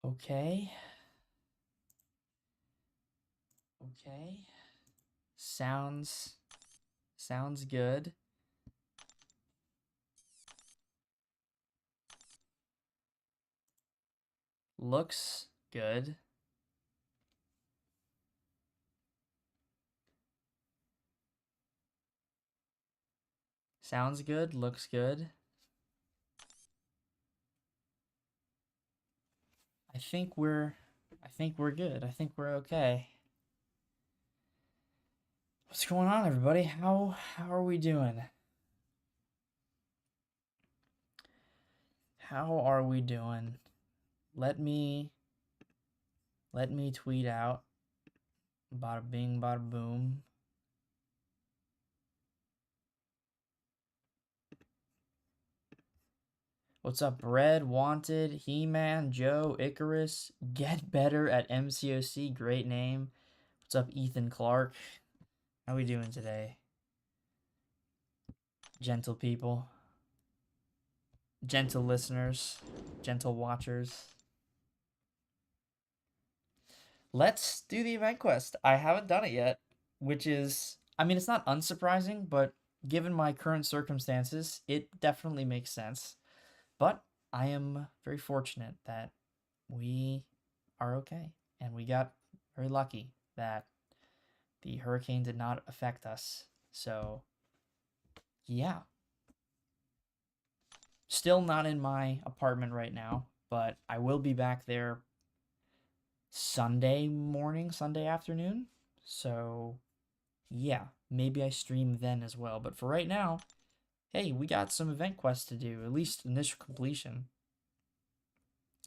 Okay. Okay. Sounds good. Looks good. Sounds good, looks good. I think we're good. I think we're okay. What's going on, everybody? How are we doing? How are we doing? Let me tweet out. Bada bing, bada boom. What's up, Bread, Wanted, He-Man, Joe, Icarus, Get Better at MCOC, great name. What's up, Ethan Clark? How we doing today? Gentle people. Gentle listeners. Gentle watchers. Let's do the event quest. I haven't done it yet, which is, I mean, it's not unsurprising, but given my current circumstances, it definitely makes sense. But I am very fortunate that we are okay. And we got very lucky that the hurricane did not affect us. So, yeah. Still not in my apartment right now, but I will be back there Sunday morning, Sunday afternoon. So, yeah, maybe I stream then as well. But for right now, hey, we got some event quests to do, at least initial completion,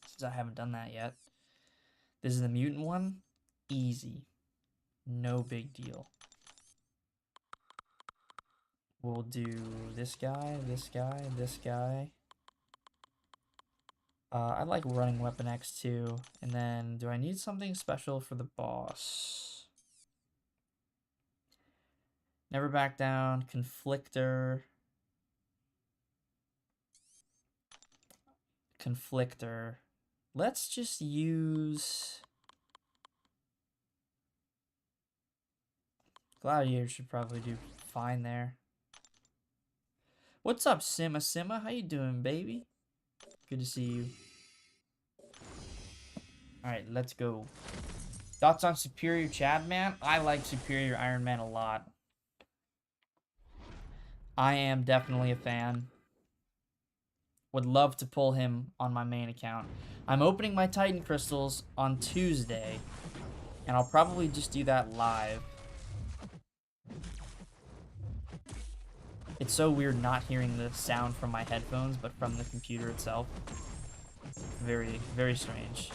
since I haven't done that yet. This is the mutant one. Easy. No big deal. We'll do this guy, this guy, this guy. I like running Weapon X too. And then, do I need something special for the boss? Never back down. Conflictor. Conflictor. Let's just use... Gladiator should probably do fine there. What's up, Sima Sima? How you doing, baby? Good to see you. Alright, let's go. Thoughts on Superior Chad Man? I like Superior Iron Man a lot. I am definitely a fan. Would love to pull him on my main account. I'm opening my Titan Crystals on Tuesday, and I'll probably just do that live. It's so weird not hearing the sound from my headphones, but from the computer itself. Very, very strange.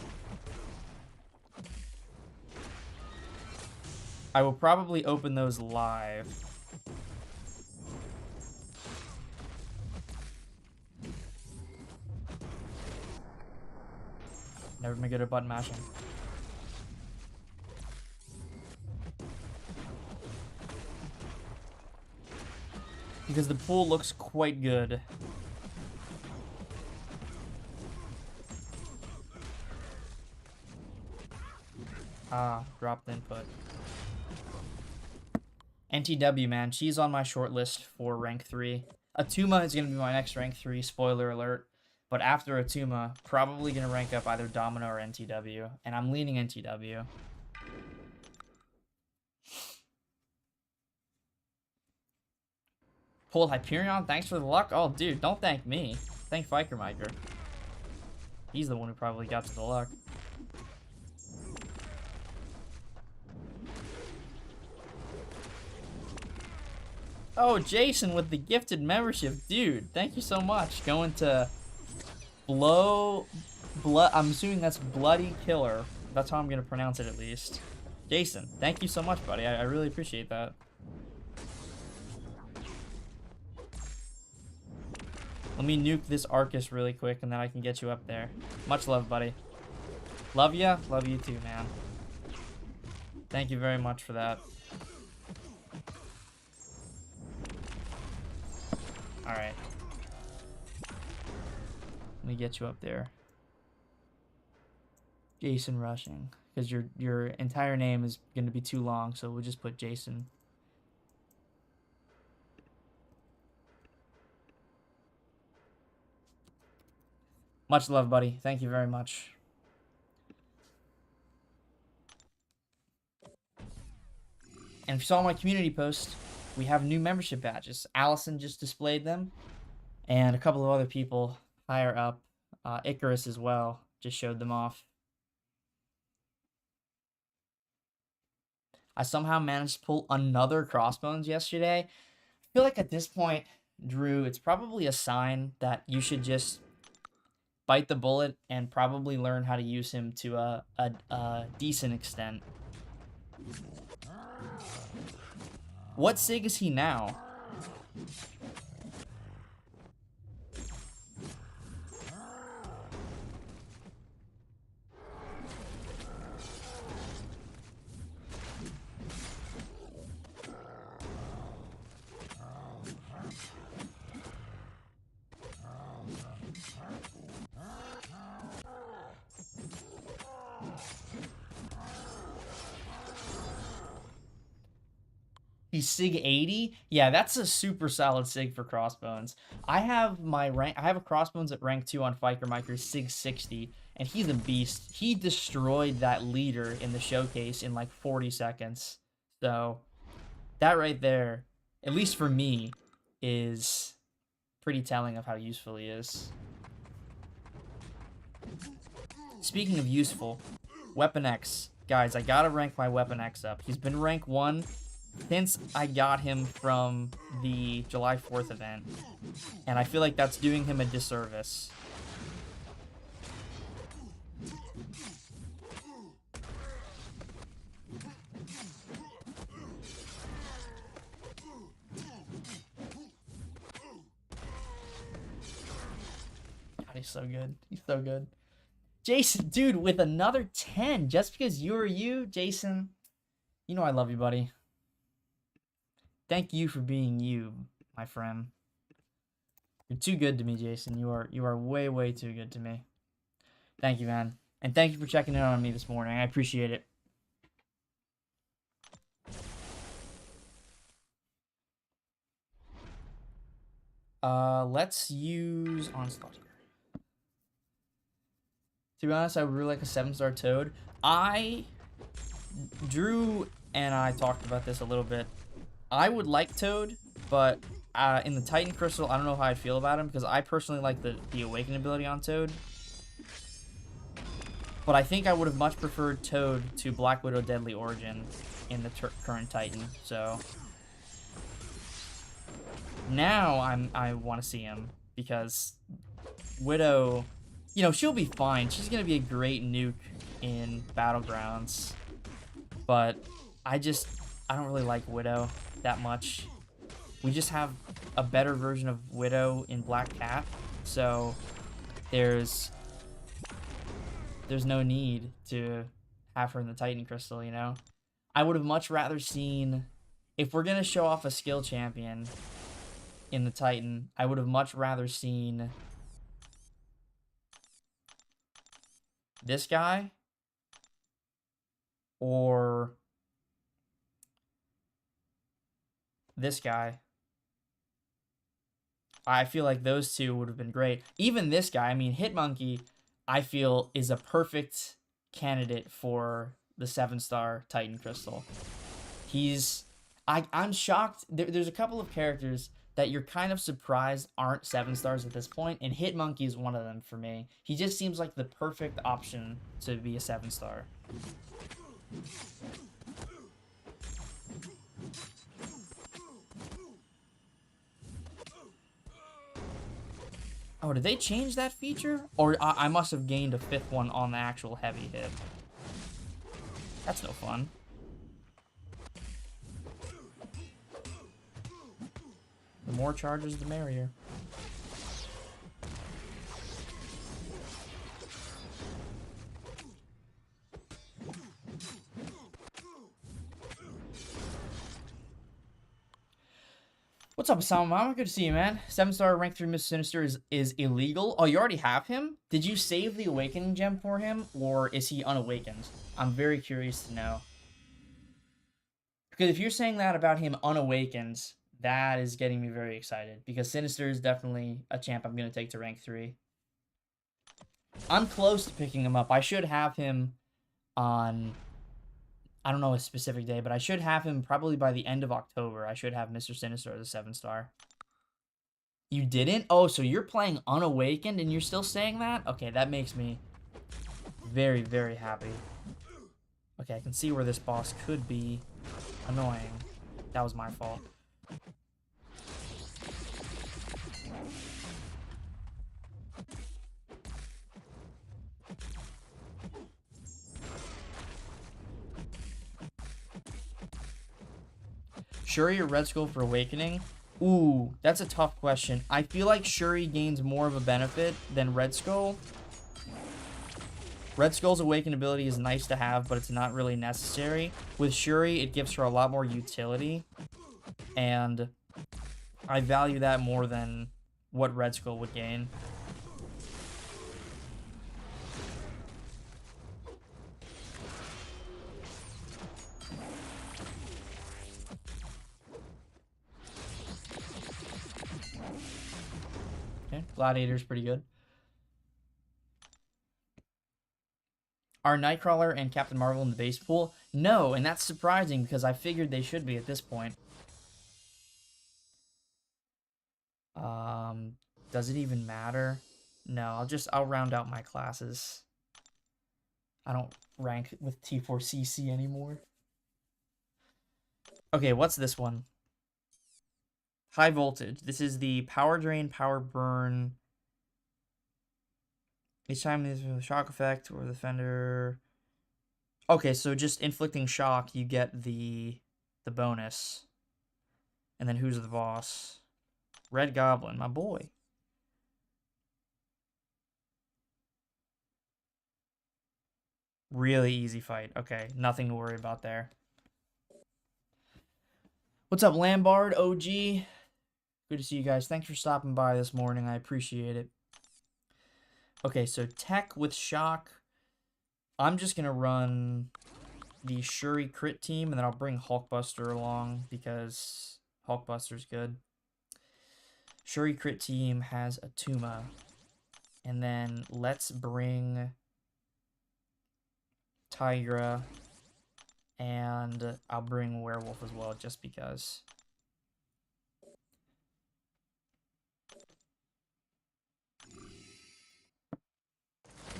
I will probably open those live. Never been good at button mashing. Because the pool looks quite good. Ah, dropped input. NTW, man, she's on my short list for rank 3. Atuma is going to be my next rank 3, spoiler alert. But after Atuma, probably going to rank up either Domino or NTW. And I'm leaning NTW. Pulled Hyperion, thanks for the luck. Oh, dude, don't thank me. Thank Fiker Miker. He's the one who probably got to the luck. Oh, Jason with the gifted membership. Dude, thank you so much. Going to I'm assuming that's Bloody Killer. That's how I'm going to pronounce it at least. Jason, thank you so much, buddy. I really appreciate that. Let me nuke this Arcus really quick, and then I can get you up there. Much love, buddy. Love ya. Love you too, man. Thank you very much for that. Alright. Let me get you up there. Jason Rushing, because your entire name is going to be too long, so we'll just put Jason. Much love, buddy. Thank you very much. And if you saw my community post, we have new membership badges. Allison just displayed them, and a couple of other people higher up, Icarus as well, just showed them off. I somehow managed to pull another crossbones yesterday. I feel like at this point, Drew, it's probably a sign that you should just bite the bullet and probably learn how to use him to a decent extent. What sig is he now? He's Sig 80? Yeah, that's a super solid Sig for Crossbones. I have a Crossbones at rank 2 on Fiker Miker, Sig 60, and he's a beast. He destroyed that leader in the showcase in like 40 seconds. So, that right there, at least for me, is pretty telling of how useful he is. Speaking of useful, Weapon X. Guys, I gotta rank my Weapon X up. He's been rank 1 since I got him from the July 4th event, and I feel like that's doing him a disservice. God, he's so good. He's so good. Jason, dude, with another 10, just because you are you, Jason, you know I love you, buddy. Thank you for being you, my friend. You're too good to me, Jason. You are way, way too good to me. Thank you, man. And thank you for checking in on me this morning. I appreciate it. Let's use Onslaught here. To be honest, I would really like a 7-star Toad. Drew and I talked about this a little bit. I would like Toad, but in the Titan Crystal, I don't know how I'd feel about him, because I personally like the Awaken ability on Toad. But I think I would have much preferred Toad to Black Widow Deadly Origin in the current Titan, so... Now I want to see him, because Widow, you know, she'll be fine. She's going to be a great nuke in Battlegrounds, but I don't really like Widow that much. We just have a better version of Widow in Black Cat, so there's no need to have her in the Titan Crystal, you know? I would have much rather seen, if we're going to show off a skill champion in the Titan, I would have much rather seen this guy or this guy. I feel like those two would have been great. Even this guy, I mean, Hitmonkey, I feel is a perfect candidate for the 7-star Titan Crystal. I'm shocked. There's a couple of characters that you're kind of surprised aren't 7-stars at this point, and Hitmonkey is one of them for me. He just seems like the perfect option to be a 7-star. Oh, did they change that feature? Or I must have gained a 5th one on the actual heavy hit. That's no fun. The more charges, the merrier. What's up, Osama Mama? Good to see you, man. 7-star rank 3 Mr. Sinister is illegal. Oh, you already have him? Did you save the Awakening Gem for him, or is he unawakened? I'm very curious to know. Because if you're saying that about him unawakened, that is getting me very excited. Because Sinister is definitely a champ I'm going to take to rank 3. I'm close to picking him up. I should have him on, I don't know a specific day, but I should have him probably by the end of October. I should have Mr. Sinister as a 7-star. You didn't? Oh, so you're playing unawakened and you're still saying that? Okay, that makes me very, very happy. Okay, I can see where this boss could be annoying. That was my fault. Shuri or Red Skull for Awakening? Ooh, that's a tough question. I feel like Shuri gains more of a benefit than Red Skull. Red Skull's Awakened ability is nice to have, but it's not really necessary. With Shuri, it gives her a lot more utility, and I value that more than what Red Skull would gain. Okay, Gladiator's pretty good. Are Nightcrawler and Captain Marvel in the base pool? No, and that's surprising because I figured they should be at this point. Does it even matter? No, I'll round out my classes. I don't rank with T4CC anymore. Okay, what's this one? High voltage. This is the power drain, power burn. Each time there's a shock effect or the defender. Okay, so just inflicting shock, you get the bonus. And then who's the boss? Red Goblin, my boy. Really easy fight. Okay, nothing to worry about there. What's up, Lambard, OG? Good to see you guys. Thanks for stopping by this morning. I appreciate it. Okay, so tech with shock. I'm just going to run the Shuri crit team, and then I'll bring Hulkbuster along because Hulkbuster's good. Shuri crit team has a Tuma. And then let's bring Tigra, and I'll bring Werewolf as well, just because.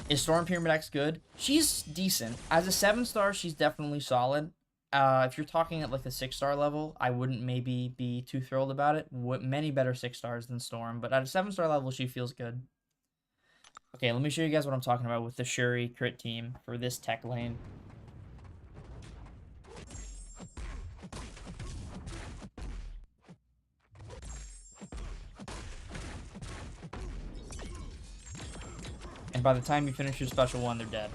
Is Storm Pyramid X good? She's decent. As a 7-star, she's definitely solid. If you're talking at like the 6-star level, I wouldn't maybe be too thrilled about it. Many better 6-stars than Storm, but at a 7-star level, she feels good. Okay, let me show you guys what I'm talking about with the Shuri crit team for this tech lane. And by the time you finish your special one, they're dead.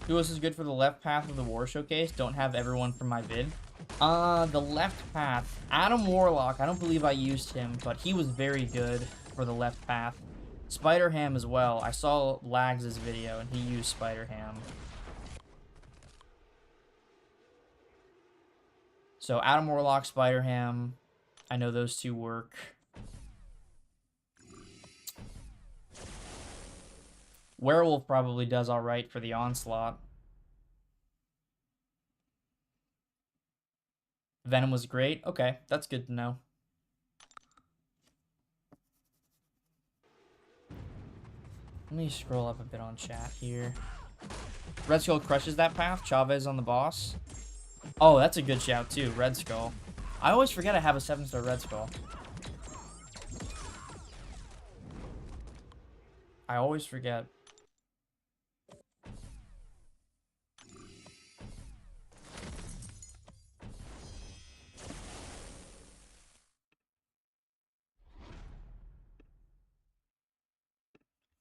Who else is good for the left path of the War Showcase? Don't have everyone from my vid. The left path. Adam Warlock, I don't believe I used him, but he was very good for the left path. Spider-Ham as well. I saw Lags' video, and he used Spider-Ham. So Adam Warlock, Spider-Ham, I know those two work. Werewolf probably does alright for the Onslaught. Venom was great? Okay, that's good to know. Let me scroll up a bit on chat here. Red Skull crushes that path. Chavez on the boss. Oh, that's a good shout too. Red Skull. I always forget I have a 7-star Red Skull. I always forget.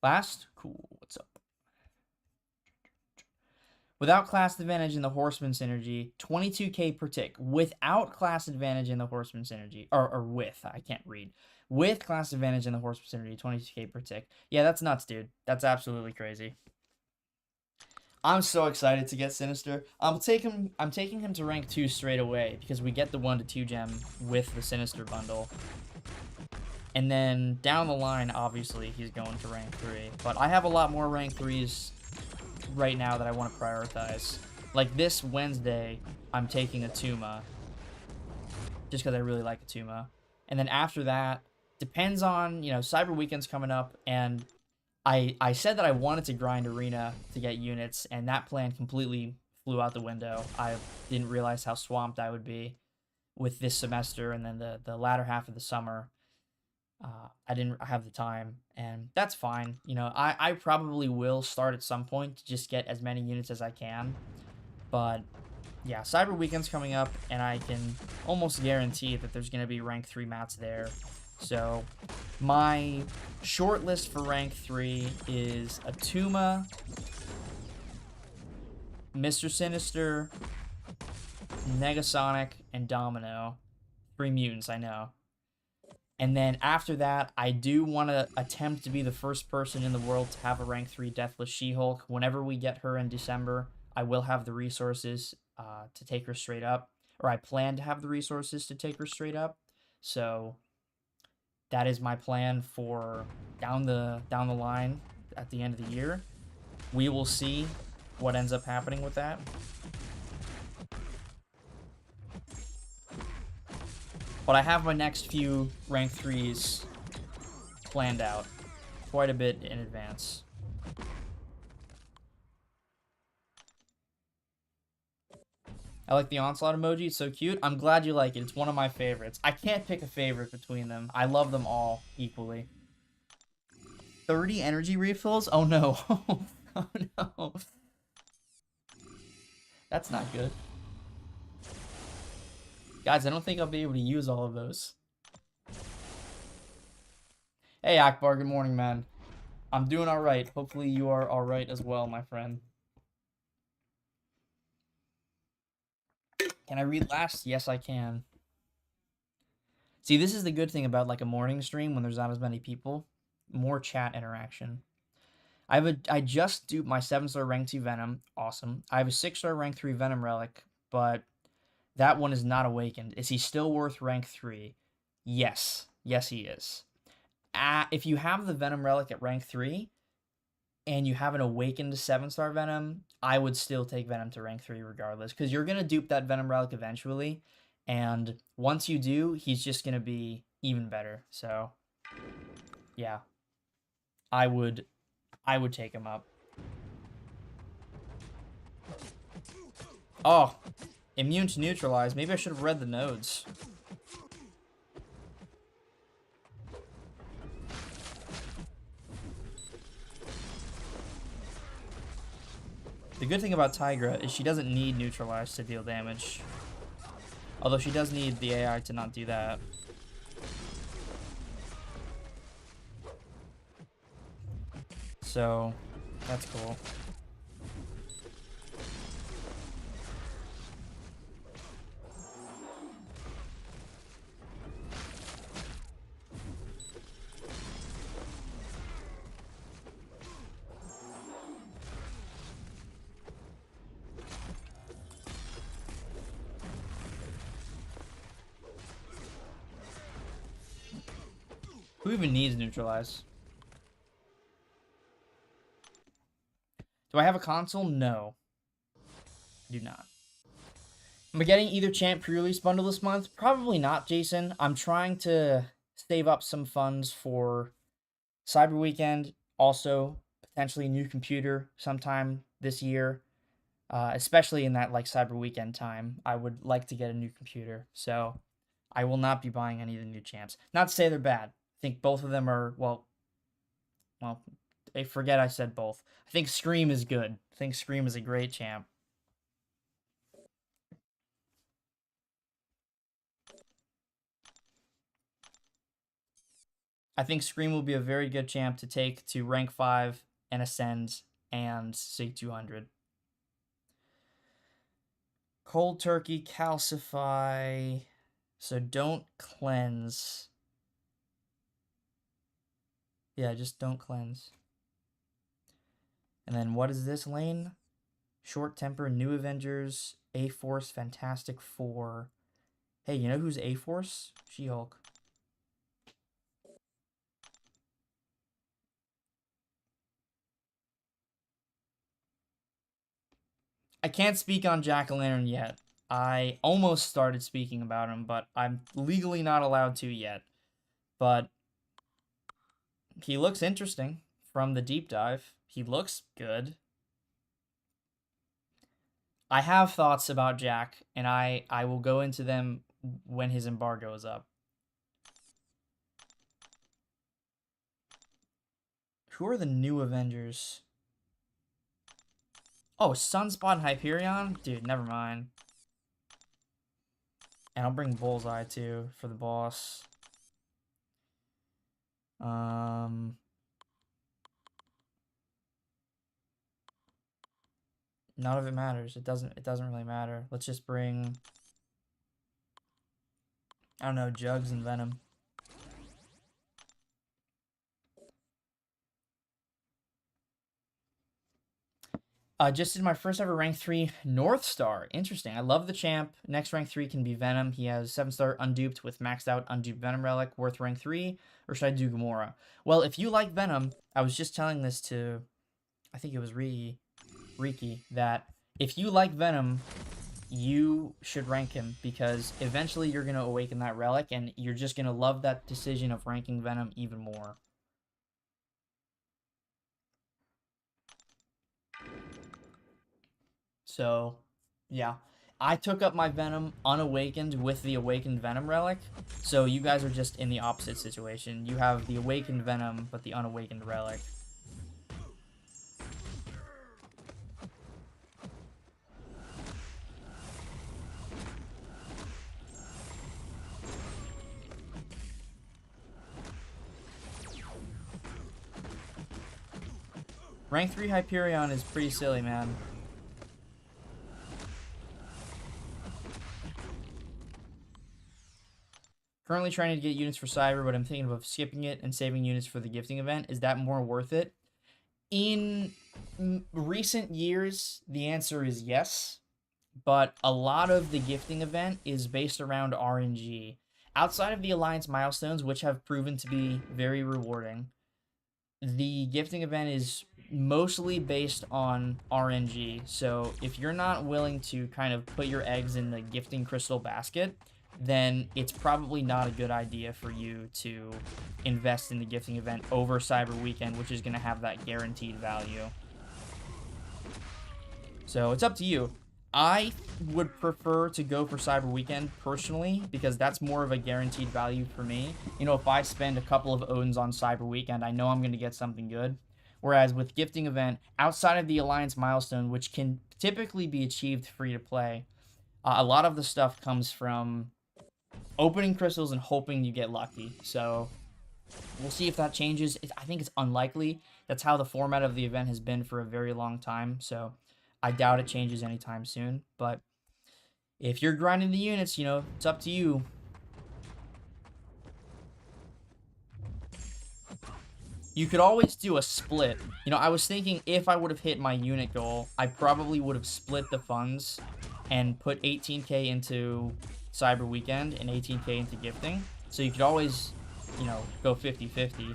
Last? Cool. What's up? Without class advantage in the Horseman synergy, 22k per tick. Without class advantage in the Horseman synergy. Or with. I can't read. With class advantage in the Horseman synergy, 22k per tick. Yeah, that's nuts, dude. That's absolutely crazy. I'm so excited to get Sinister. I'm taking him to rank 2 straight away because we get the 1 to 2 gem with the Sinister bundle. And then down the line, obviously, he's going to rank 3. But I have a lot more rank 3s right now that I want to prioritize. Like this Wednesday, I'm taking a Tuma. Just because I really like a Tuma. And then after that, depends on, Cyber Weekend's coming up, and I said that I wanted to grind Arena to get units, and that plan completely flew out the window. I didn't realize how swamped I would be with this semester, and then the latter half of the summer. I didn't have the time, and that's fine. I probably will start at some point to just get as many units as I can. But yeah, Cyber Weekend's coming up, and I can almost guarantee that there's going to be rank 3 mats there. So my short list for rank 3 is Atuma, Mr. Sinister, Negasonic, and Domino. 3 mutants, I know. And then after that, I do want to attempt to be the first person in the world to have a rank 3 Deathless She-Hulk. Whenever we get her in December, I will have the resources to take her straight up. Or I plan to have the resources to take her straight up. So that is my plan for down the line at the end of the year. We will see what ends up happening with that. But I have my next few rank 3s planned out quite a bit in advance. I like the Onslaught emoji. It's so cute. I'm glad you like it. It's one of my favorites. I can't pick a favorite between them. I love them all equally. 30 energy refills? Oh, no. Oh, no. That's not good. Guys, I don't think I'll be able to use all of those. Hey, Akbar. Good morning, man. I'm doing all right. Hopefully you are all right as well, my friend. Can I read last? Yes, I can. See, this is the good thing about like a morning stream when there's not as many people. More chat interaction. I just duped my 7-star rank 2 Venom. Awesome. I have a 6-star rank 3 Venom Relic, but that one is not awakened. Is he still worth rank 3? Yes. Yes, he is. If you have the Venom Relic at rank 3 and you have an awakened 7-star Venom, I would still take Venom to rank 3 regardless, because you're going to dupe that Venom Relic eventually, and once you do, he's just going to be even better. So, yeah. I would take him up. Oh, immune to neutralize. Maybe I should have read the nodes. The good thing about Tigra is she doesn't need neutralize to deal damage. Although she does need the AI to not do that. So, that's cool. Who even needs neutralize? Do I have a console? No. I do not. Am I getting either champ pre-release bundle this month? Probably not, Jason. I'm trying to save up some funds for Cyber Weekend. Also, potentially a new computer sometime this year. Especially in that like Cyber Weekend time. I would like to get a new computer. So I will not be buying any of the new champs. Not to say they're bad. I think both of them are, well, I forget I said both. I think Scream is good. I think Scream is a great champ. I think Scream will be a very good champ to take to rank 5 and ascend and Sig 200. Cold Turkey, Calcify. So don't cleanse. Yeah, just don't cleanse. And then what is this lane? Short Temper, New Avengers, A-Force, Fantastic Four. Hey, you know who's A-Force? She-Hulk. I can't speak on Jack-O-Lantern yet. I almost started speaking about him, but I'm legally not allowed to yet. But he looks interesting from the deep dive. He looks good. I have thoughts about Jack, and I will go into them when his embargo is up. Who are the new Avengers? Oh, Sunspot and Hyperion? Dude, never mind. And I'll bring Bullseye, too, for the boss. None of it matters. It doesn't really matter. Let's just bring, I don't know, Jugs and Venom. Just did my first ever rank 3 North Star. Interesting. I love the champ. Next rank 3 can be Venom. He has 7-star unduped with maxed out unduped Venom relic worth rank 3. Or should I do Gamora? Well, if you like Venom, I was just telling this to, I think it was Riki, that if you like Venom, you should rank him because eventually you're going to awaken that relic and you're just going to love that decision of ranking Venom even more. So, yeah. I took up my Venom unawakened with the awakened Venom relic. So you guys are just in the opposite situation. You have the awakened Venom, but the unawakened relic. Rank 3 Hyperion is pretty silly, man. Currently trying to get units for Cyber, but I'm thinking of skipping it and saving units for the gifting event. Is that more worth it? In recent years, the answer is yes. But a lot of the gifting event is based around RNG. Outside of the Alliance milestones, which have proven to be very rewarding, the gifting event is mostly based on RNG. So if you're not willing to kind of put your eggs in the gifting crystal basket, then it's probably not a good idea for you to invest in the gifting event over Cyber Weekend, which is going to have that guaranteed value. So it's up to you. I would prefer to go for Cyber Weekend personally because that's more of a guaranteed value for me. You know, if I spend a couple of Odins on Cyber Weekend, I know I'm going to get something good. Whereas with Gifting Event, outside of the Alliance milestone, which can typically be achieved free to play, a lot of the stuff comes from opening crystals and hoping you get lucky. So we'll see if that changes. I think it's unlikely. That's how the format of the event has been for a very long time. So I doubt it changes anytime soon. But if you're grinding the units, you know, it's up to you. You could always do a split. You know, I was thinking if I would have hit my unit goal, I probably would have split the funds and put 18k into Cyber Weekend and 18k into gifting. So you could always, you know, go 50-50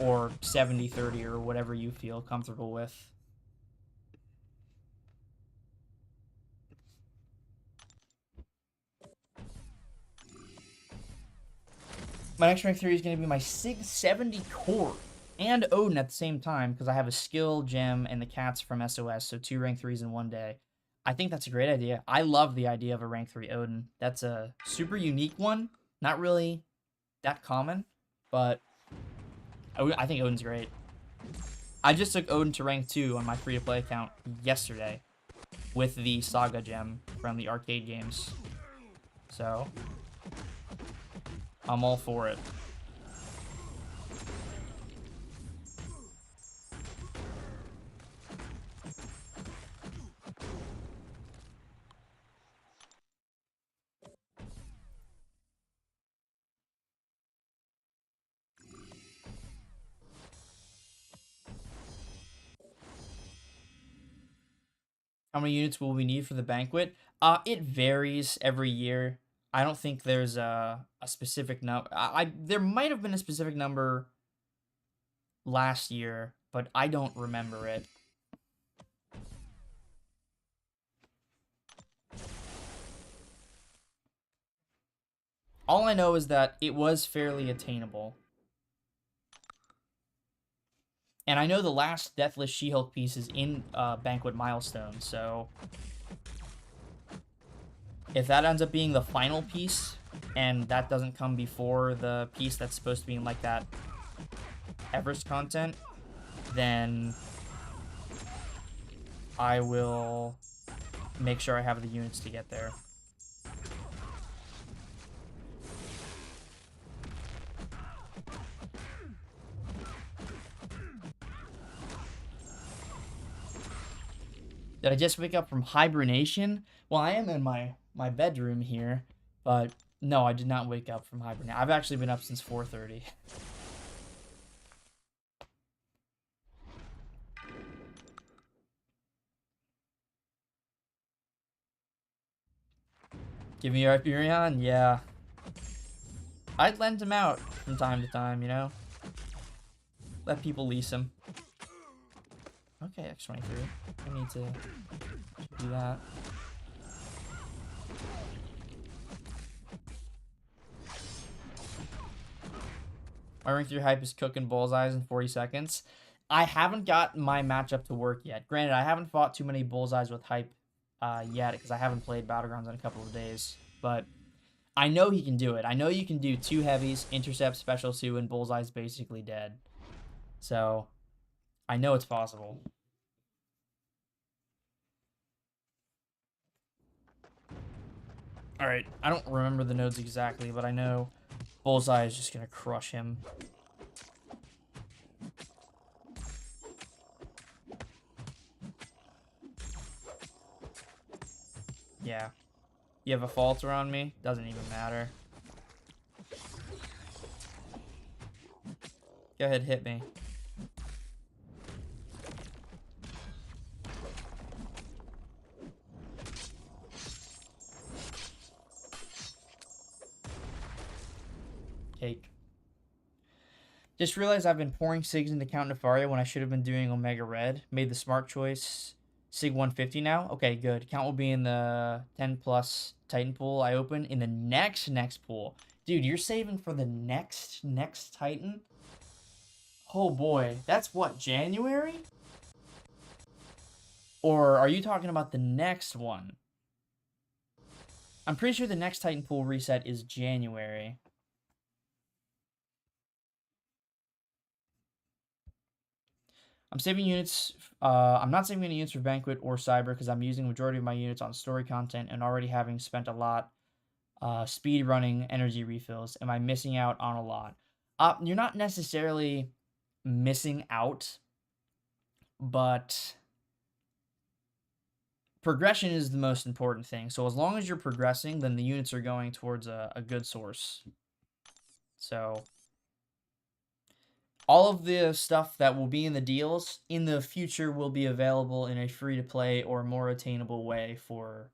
or 70-30 or whatever you feel comfortable with. My next rank 3 is going to be my Sig 70 core and Odin at the same time because I have a skill, gem, and the cats from SOS, so 2 rank 3s in one day. I think that's a great idea. I love the idea of a rank 3 Odin. That's a super unique one. Not really that common, but I think Odin's great. I just took Odin to rank 2 on my free-to-play account yesterday with the Saga gem from the arcade games. So I'm all for it. How many units will we need for the banquet? It varies every year. I don't think there's a specific number. There might have been a specific number last year, but I don't remember it. All I know is that it was fairly attainable. And I know the last Deathless She-Hulk piece is in Banquet Milestone, so if that ends up being the final piece, and that doesn't come before the piece that's supposed to be in, like, that Everest content, then I will make sure I have the units to get there. Did I just wake up from hibernation? Well, I am in my bedroom here, but no, I did not wake up from hibernation. I've actually been up since 4:30. Give me your Hyperion? Yeah. I'd lend him out from time to time, you know? Let people lease him. Okay, X-23. I need to do that. My rank 3 hype is cooking bullseyes in 40 seconds. I haven't got my matchup to work yet. Granted, I haven't fought too many bullseyes with hype yet because I haven't played Battlegrounds in a couple of days. But I know he can do it. I know you can do 2 heavies, intercept, special 2, and bullseye's basically dead. So, I know it's possible. Alright, I don't remember the nodes exactly, but I know Bullseye is just going to crush him. Yeah. You have a falter on me? Doesn't even matter. Go ahead, hit me. Cake. Just realized I've been pouring SIGs into Count Nefaria when I should have been doing Omega Red. Made the smart choice. SIG 150 now? Okay, good. Count will be in the 10 plus Titan pool I open in the next pool. Dude, you're saving for the next Titan? Oh boy. That's what, January? Or are you talking about the next one? I'm pretty sure the next Titan pool reset is January. I'm saving units. I'm not saving any units for Banquet or Cyber because I'm using the majority of my units on story content and already having spent a lot speed running energy refills. Am I missing out on a lot? You're not necessarily missing out, but progression is the most important thing. So as long as you're progressing, then the units are going towards a good source. So all of the stuff that will be in the deals in the future will be available in a free-to-play or more attainable way for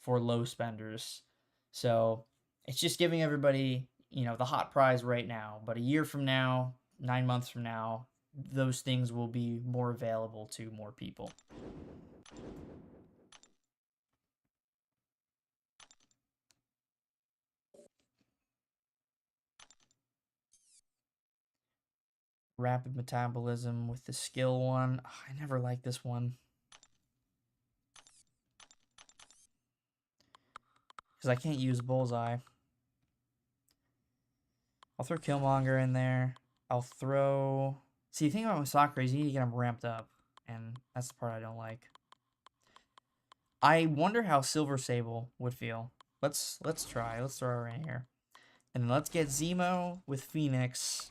low spenders. So it's just giving everybody, you know, the hot prize right now. But a year from now, 9 months from now, those things will be more available to more people. Rapid metabolism with the skill one. Oh, I never liked this one. Because I can't use Bullseye. I'll throw Killmonger in there. I'll throw... See, the thing about Sakura is you need to get him ramped up. And that's the part I don't like. I wonder how Silver Sable would feel. Let's try. Let's throw her in here. And then let's get Zemo with Phoenix.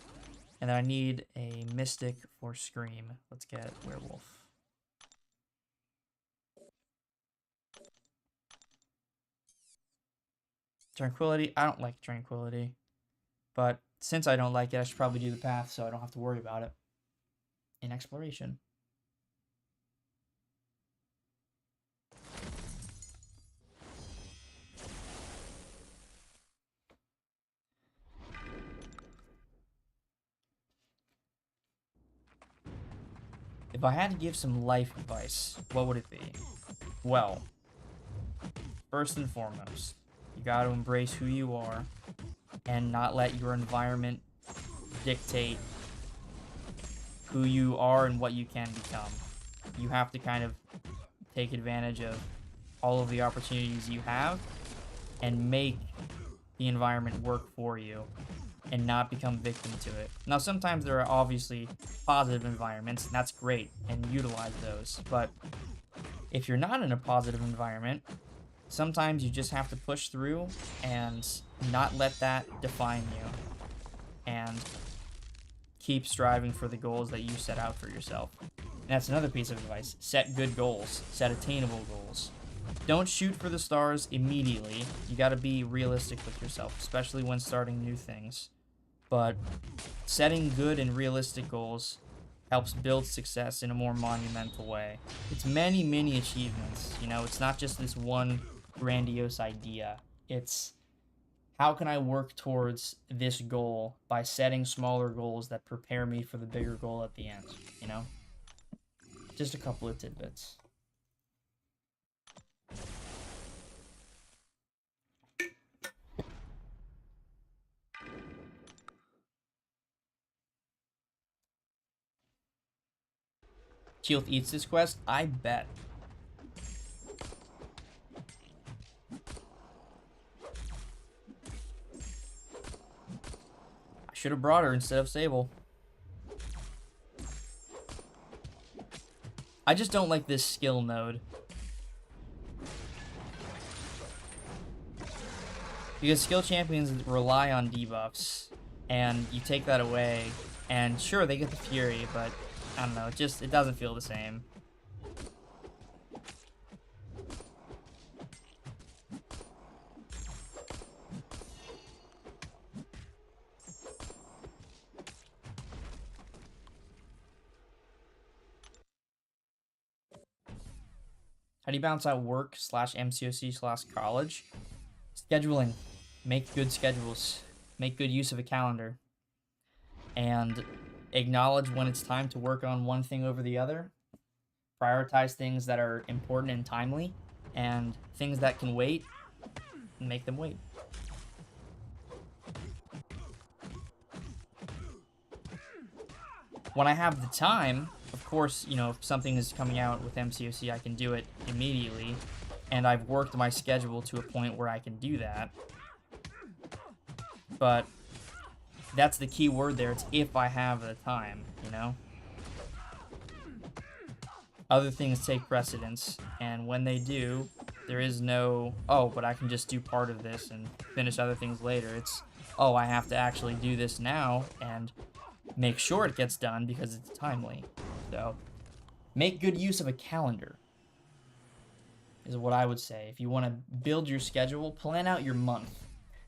And then I need a Mystic for Scream. Let's get Werewolf. Tranquility. I don't like Tranquility. But since I don't like it, I should probably do the path so I don't have to worry about it. In Exploration. If I had to give some life advice, what would it be? Well, first and foremost, you got to embrace who you are and not let your environment dictate who you are and what you can become. You have to kind of take advantage of all of the opportunities you have and make the environment work for you and not become victim to it. Now, sometimes there are obviously positive environments, and that's great, and utilize those. But if you're not in a positive environment, sometimes you just have to push through and not let that define you. And keep striving for the goals that you set out for yourself. And that's another piece of advice. Set good goals. Set attainable goals. Don't shoot for the stars immediately. You got to be realistic with yourself, especially when starting new things. But setting good and realistic goals helps build success in a more monumental way. It's many, many achievements. You know, it's not just this one grandiose idea. It's how can I work towards this goal by setting smaller goals that prepare me for the bigger goal at the end, you know? Just a couple of tidbits. Teal'c eats this quest? I bet. I should have brought her instead of Sable. I just don't like this skill node. Because skill champions rely on debuffs, and you take that away, and sure, they get the Fury, but I don't know, it doesn't feel the same. How do you balance out work / MCOC / college? Scheduling. Make good schedules. Make good use of a calendar. And acknowledge when it's time to work on one thing over the other. Prioritize things that are important and timely. And things that can wait, make them wait. When I have the time, of course, you know, if something is coming out with MCOC, I can do it immediately. And I've worked my schedule to a point where I can do that. But that's the key word there. It's if I have the time, you know? Other things take precedence, and when they do, there is no, oh, but I can just do part of this and finish other things later. It's, oh, I have to actually do this now and make sure it gets done because it's timely. So, make good use of a calendar is what I would say. If you want to build your schedule, plan out your month.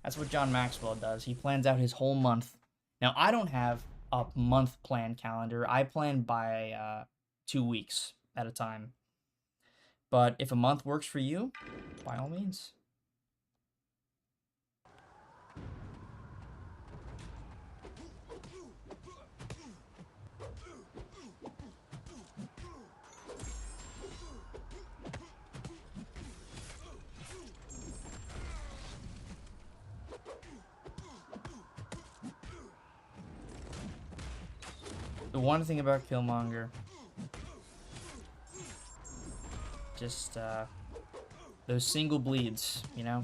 That's what John Maxwell does. He plans out his whole month. Now, I don't have a month plan calendar. I plan by 2 weeks at a time. But if a month works for you, by all means. The one thing about Killmonger, just those single bleeds, you know?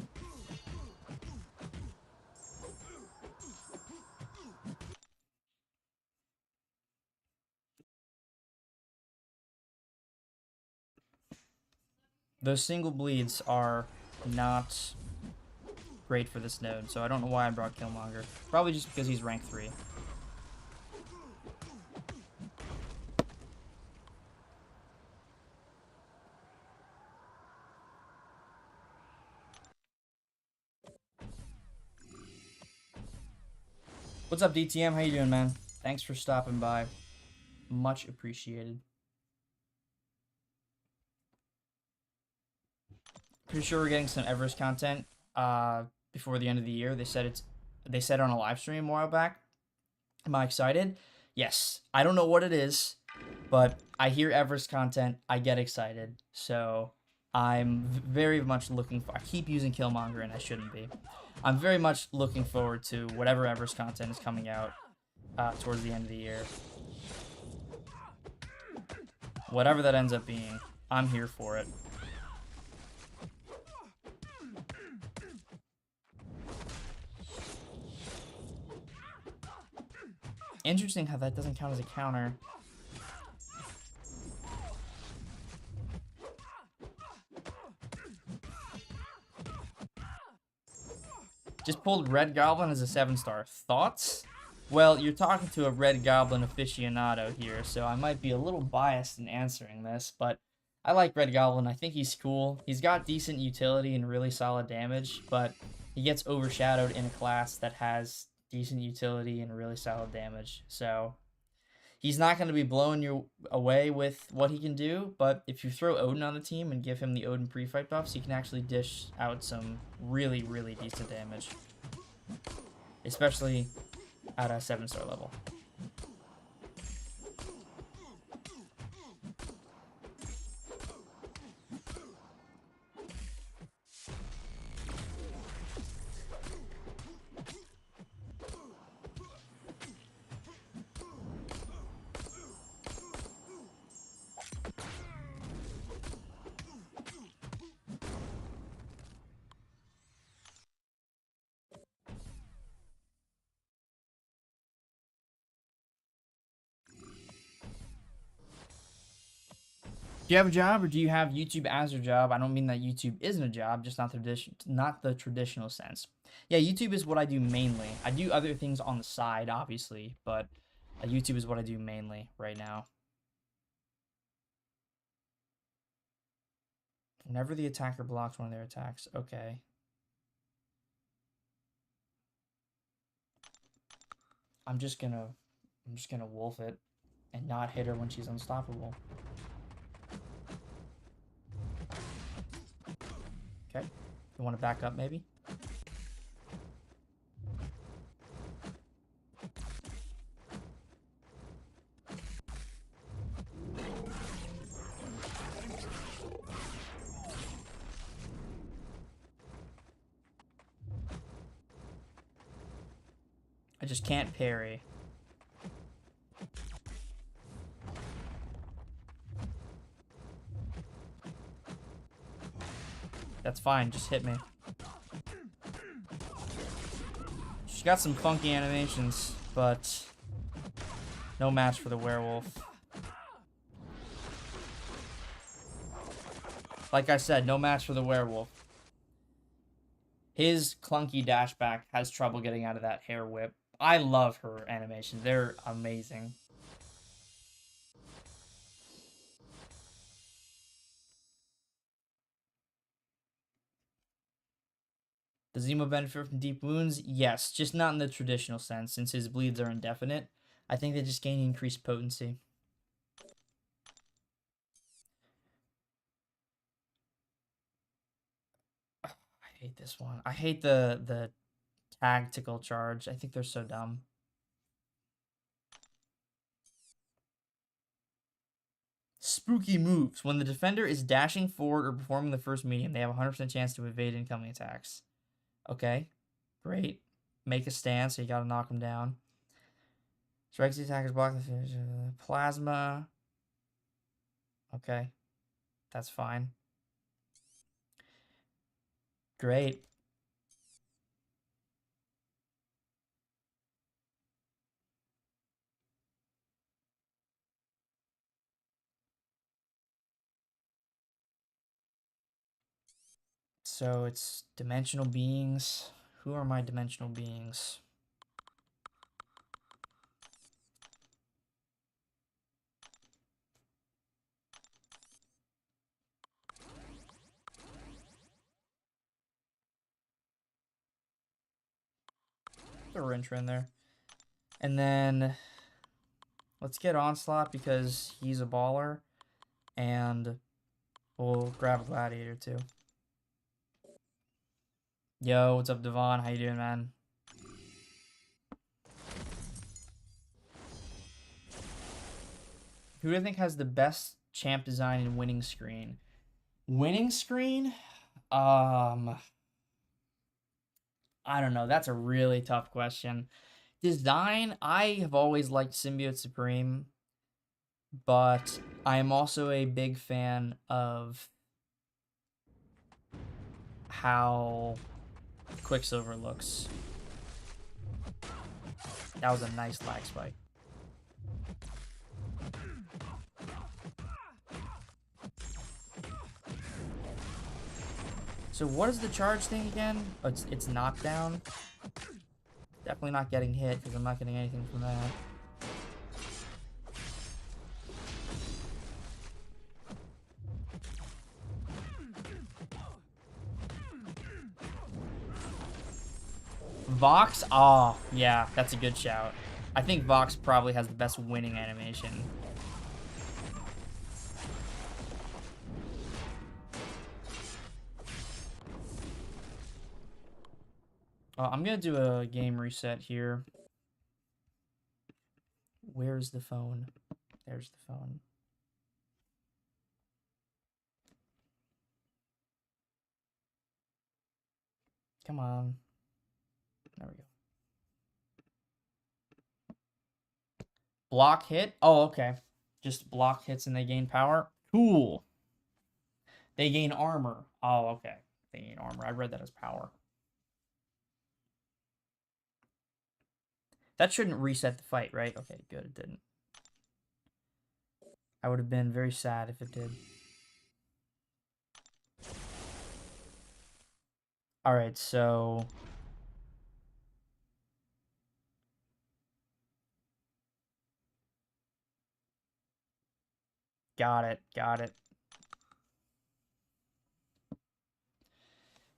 Those single bleeds are not great for this node, so I don't know why I brought Killmonger. Probably just because he's rank 3. What's up, DTM? How you doing, man? Thanks for stopping by. Much appreciated. Pretty sure we're getting some Everest content before the end of the year. They said on a live stream a while back. Am I excited? Yes. I don't know what it is, But I hear Everest content, I get excited. So I'm very much looking for. I keep using Killmonger, and I shouldn't be. I'm very much looking forward to whatever Everest content is coming out towards the end of the year. Whatever that ends up being, I'm here for it. Interesting how that doesn't count as a counter. Just pulled Red Goblin as a 7-star. Thoughts? Well, you're talking to a Red Goblin aficionado here, so I might be a little biased in answering this, but I like Red Goblin. I think he's cool. He's got decent utility and really solid damage, but he gets overshadowed in a class that has decent utility and really solid damage. So he's not going to be blowing you away with what he can do, but if you throw Odin on the team and give him the Odin pre-fight buffs, he can actually dish out some really, really decent damage. Especially at a 7-star level. Do you have a job, or do you have YouTube as your job? I don't mean that YouTube isn't a job, just not the traditional sense. Yeah, YouTube is what I do mainly. I do other things on the side, obviously, but YouTube is what I do mainly right now. Whenever the attacker blocks one of their attacks, okay. I'm just gonna wolf it and not hit her when she's unstoppable. Okay. You want to back up, maybe? I just can't parry. That's fine, just hit me. She's got some funky animations, but no match for the werewolf. Like I said, no match for the werewolf. His clunky dashback has trouble getting out of that hair whip. I love her animations. They're amazing. Does Zemo benefit from deep wounds? Yes, just not in the traditional sense, since his bleeds are indefinite. I think they just gain increased potency. I hate this one. I hate the tactical charge. I think they're so dumb. Spooky moves. When the defender is dashing forward or performing the first medium, they have a 100% chance to evade incoming attacks. Okay, great. Make a stand, so you gotta knock them down. Strikes the attackers, block the finish. Plasma. Okay, that's fine. Great. So it's dimensional beings. Who are my dimensional beings? Put a wrench in there. And then let's get Onslaught because he's a baller. And we'll grab a Gladiator too. Yo, what's up, Devon? How you doing, man? Who do I think has the best champ design and winning screen? Winning screen? I don't know. That's a really tough question. Design, I have always liked Symbiote Supreme, but I am also a big fan of how Quicksilver looks. That was a nice lag spike. So what is the charge thing again? Oh, it's knockdown. Definitely not getting hit because I'm not getting anything from that. Vox? Oh, yeah, that's a good shout. I think Vox probably has the best winning animation. I'm going to do a game reset here. Where's the phone? There's the phone. Come on. There we go. Block hit? Oh, okay. Just block hits and they gain power? Cool. They gain armor. Oh, okay. They gain armor. I read that as power. That shouldn't reset the fight, right? Okay, good. It didn't. I would have been very sad if it did. Alright, so... Got it. Got it.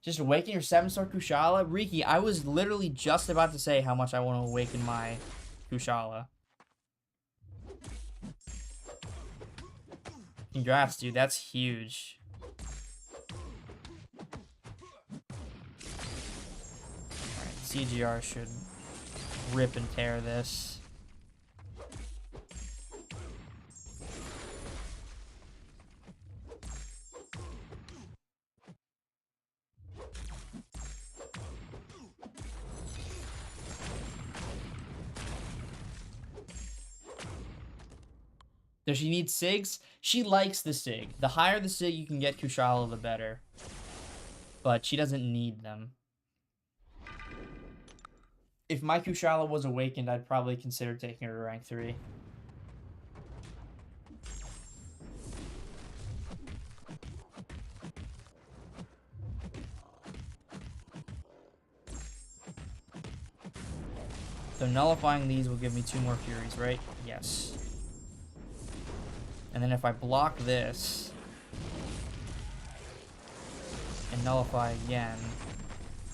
Just awaken your 7-star Kushala? Riki, I was literally just about to say how much I want to awaken my Kushala. Congrats, dude. That's huge. Alright, CGR should rip and tear this. Does she need SIGs? She likes the SIG. The higher the SIG you can get Kushala, the better. But she doesn't need them. If my Kushala was awakened, I'd probably consider taking her to rank 3. So nullifying these will give me 2 more Furies, right? Yes. And then if I block this and nullify again.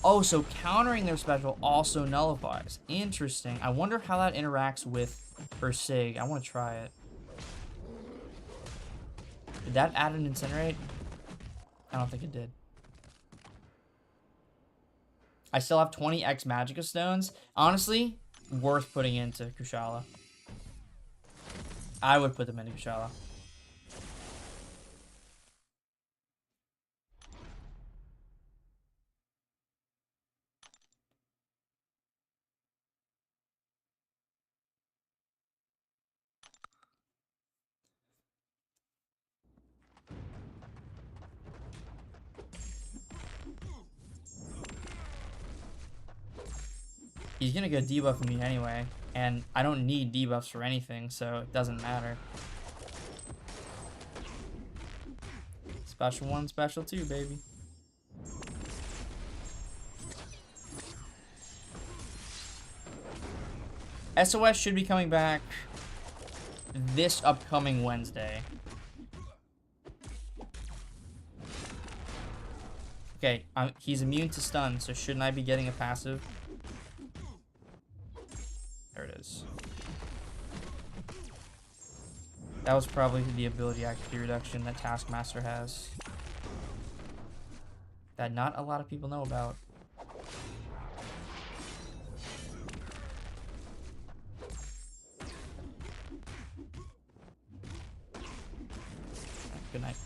Oh, so countering their special also nullifies. Interesting. I wonder how that interacts with her SIG. I want to try it. Did that add an incinerate? I don't think it did. I still have 20x Magicka stones. Honestly, worth putting into Kushala. I would put them into Kushala. He's gonna go debuff me anyway, and I don't need debuffs for anything, so it doesn't matter. Special 1, special 2, baby. SOS should be coming back this upcoming Wednesday. Okay, he's immune to stun, so shouldn't I be getting a passive? There it is. That was probably the ability accuracy reduction that Taskmaster has. That not a lot of people know about. Good night.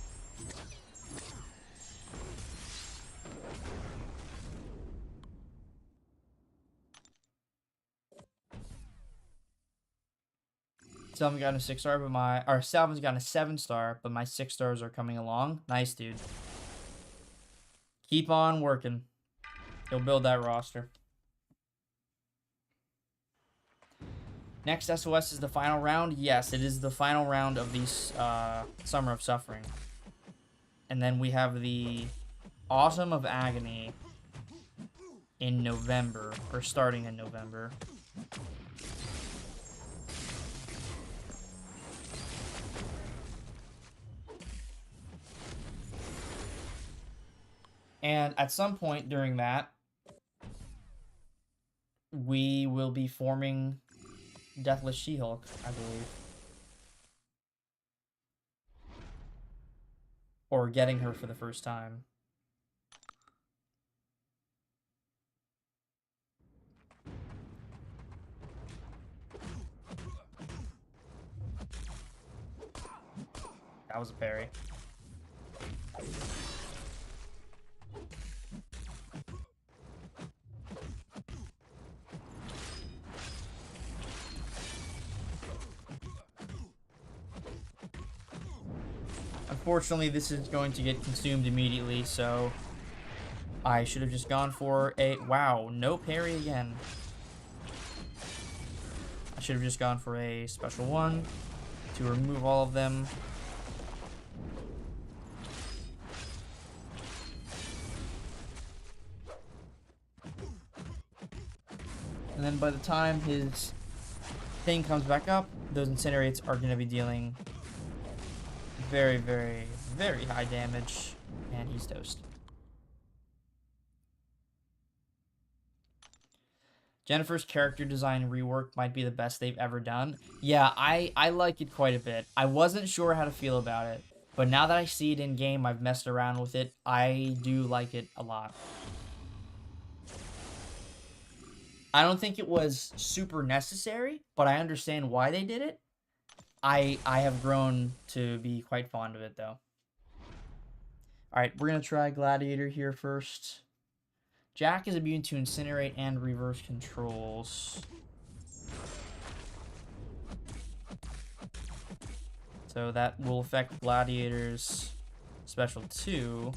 Salvin got a 6-star, but Salvin's got a 7-star, but my 6 stars are coming along. Nice, dude. Keep on working. He'll build that roster. Next SOS is the final round. Yes, it is the final round of the Summer of Suffering. And then we have the Autumn of Agony in November, or starting in November. And at some point during that, we will be forming Deathless She-Hulk, I believe. Or getting her for the first time. That was a parry. Unfortunately, this is going to get consumed immediately, so I should have just gone for a... Wow, no parry again. I should have just gone for a special one to remove all of them. And then by the time his thing comes back up, those incinerates are going to be dealing very, very, very high damage, and he's toast. Jennifer's character design rework might be the best they've ever done. Yeah, I like it quite a bit. I wasn't sure how to feel about it, but now that I see it in game, I've messed around with it. I do like it a lot. I don't think it was super necessary, but I understand why they did it. I have grown to be quite fond of it, though. Alright, we're going to try Gladiator here first. Jack is immune to Incinerate and Reverse Controls. So that will affect Gladiator's Special 2.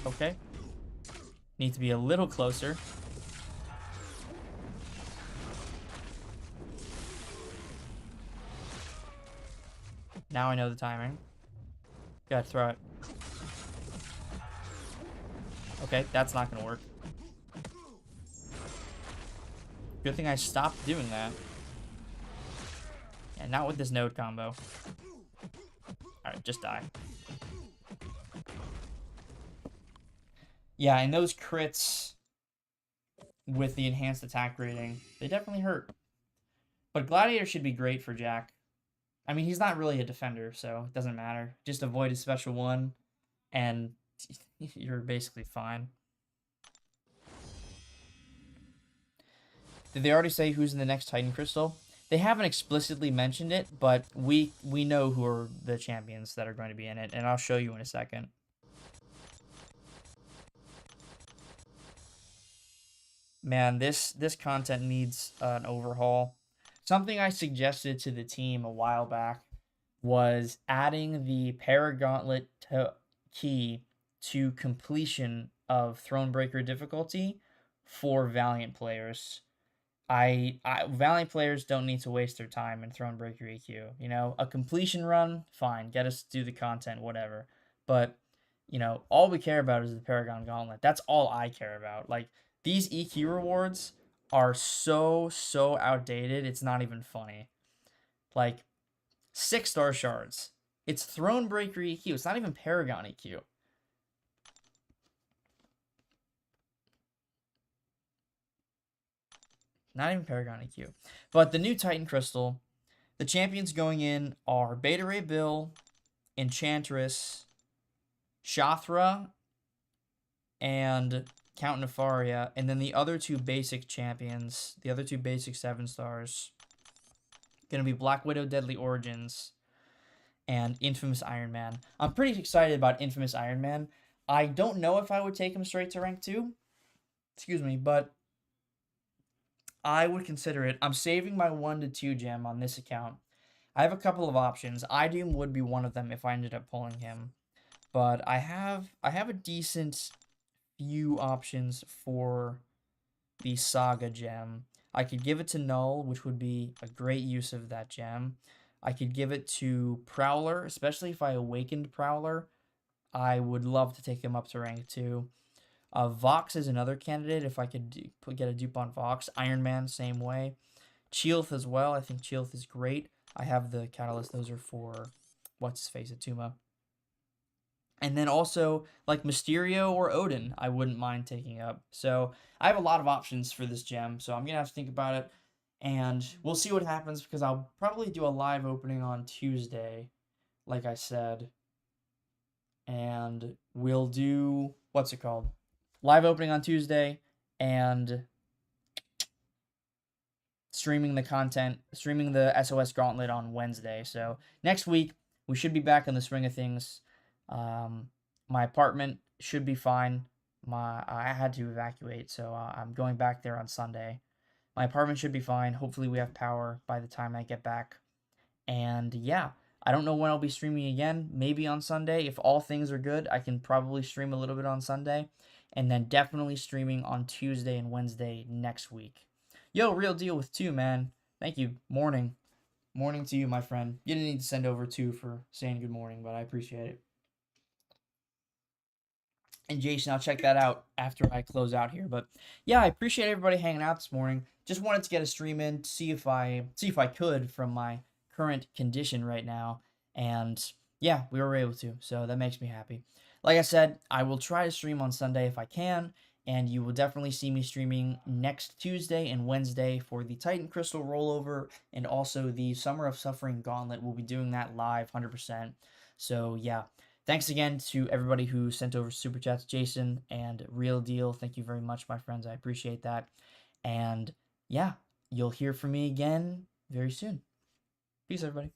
Okay. Need to be a little closer. Now I know the timing. Gotta throw it. Okay, that's not gonna work. Good thing I stopped doing that. And not with this node combo. Alright, just die. Yeah, and those crits with the enhanced attack rating, they definitely hurt. But Gladiator should be great for Jack. I mean, he's not really a defender, so it doesn't matter. Just avoid his special one, and you're basically fine. Did they already say who's in the next Titan Crystal? They haven't explicitly mentioned it, but we know who are the champions that are going to be in it, and I'll show you in a second. Man, this content needs an overhaul. Something I suggested to the team a while back was adding the Paragauntlet key to completion of Thronebreaker difficulty for Valiant players. Valiant players don't need to waste their time in Thronebreaker EQ. You know, a completion run, fine, get us to do the content, whatever. But, you know, all we care about is the Paragon Gauntlet. That's all I care about. Like, these EQ rewards are so outdated, it's not even funny. Like, 6-star shards. It's Thronebreaker EQ. It's not even Paragon EQ. Not even Paragon EQ. But the new Titan Crystal, the champions going in are Beta Ray Bill, Enchantress, Shathra and Count Nefaria, and then the other two basic champions, the other two basic 7 stars, gonna be Black Widow, Deadly Origins, and Infamous Iron Man. I'm pretty excited about Infamous Iron Man. I don't know if I would take him straight to rank 2, excuse me, but I would consider it. I'm saving my 1 to 2 gem on this account. I have a couple of options. Idoom would be one of them if I ended up pulling him. But I have a decent few options for the Saga gem. I could give it to Null, which would be a great use of that gem. I could give it to Prowler, especially if I awakened Prowler. I would love to take him up to rank 2. Vox is another candidate if I could get a dupe on Vox. Iron Man, same way. Chilth as well. I think Chilth is great. I have the catalyst. Those are for what's his face, Atuma. And then also like Mysterio or Odin, I wouldn't mind taking up. So I have a lot of options for this gem. So I'm gonna have to think about it, and we'll see what happens because I'll probably do a live opening on Tuesday, like I said, and we'll do what's it called? Live opening on Tuesday, and streaming the content, streaming the SOS Gauntlet on Wednesday. So next week we should be back in the swing of things. My apartment should be fine. I had to evacuate, so I'm going back there on Sunday. My apartment should be fine. Hopefully we have power by the time I get back. And yeah, I don't know when I'll be streaming again. Maybe on Sunday. If all things are good, I can probably stream a little bit on Sunday. And then definitely streaming on Tuesday and Wednesday next week. Yo, Real Deal with 2, man. Thank you. Morning. Morning to you, my friend. You didn't need to send over 2 for saying good morning, but I appreciate it. And Jason, I'll check that out after I close out here. But yeah, I appreciate everybody hanging out this morning. Just wanted to get a stream in, to see if I could from my current condition right now. And yeah, we were able to. So that makes me happy. Like I said, I will try to stream on Sunday if I can, and you will definitely see me streaming next Tuesday and Wednesday for the Titan Crystal rollover and also the Summer of Suffering Gauntlet. We'll be doing that live 100%. So yeah, thanks again to everybody who sent over super chats, Jason and Real Deal. Thank you very much, my friends. I appreciate that. And yeah, you'll hear from me again very soon. Peace, everybody.